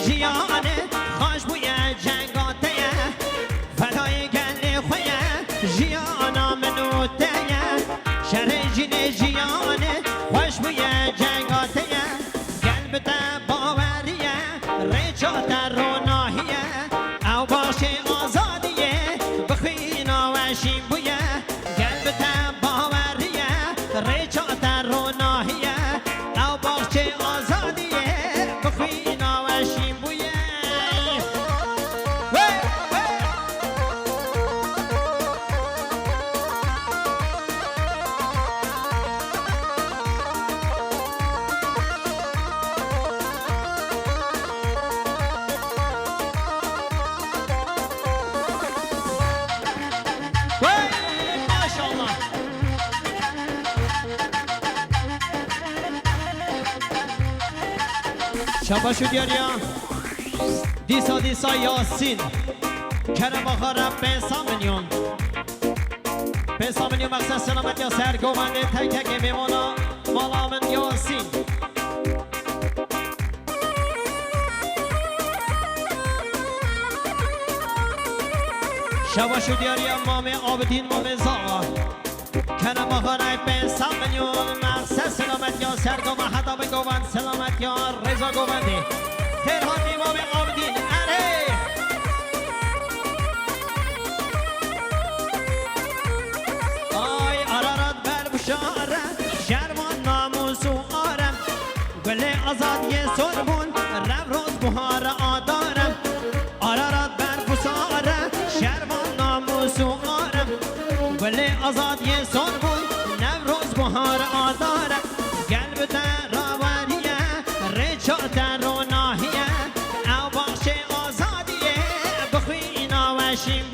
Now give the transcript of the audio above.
جیانه خوش بوی جنگاته فدای گل خویه جیانا منوته شرجین جیانه خوش بوی جنگاته گل بتا باوریه ریچات روناهیه او باش آزادیه بخوینا وشیم بویه گل بتا باوریه ریچات روناهیه او باش آزادیه بخوینا وشیم بویه ماشاءالله شباشو دیاریا دیسا یاسین کرم آخا رب پیسا منیون مقصد سلامت یا سرگوانده تک تک میمونا مالا من یاسین شباشو دیاریا مام عابدین مام زاغا کرم آخا رب پیسا منیون مقصد سلامت یا سرگوان حدا بگوان سلامت یا رضا گوانده ترهان امام عابدین اره آی آرارات بر بشاره شرمان ناموس و آرم گل آزاد یه سربون رب روز بهار آدارم آرارات بر بشاره شرمان ناموس و آرم گل آزاد یه سربون رب روز بهار آدارم قلب تراوریه ریچات روناهیه او باخش آزادیه بخوینا وشیم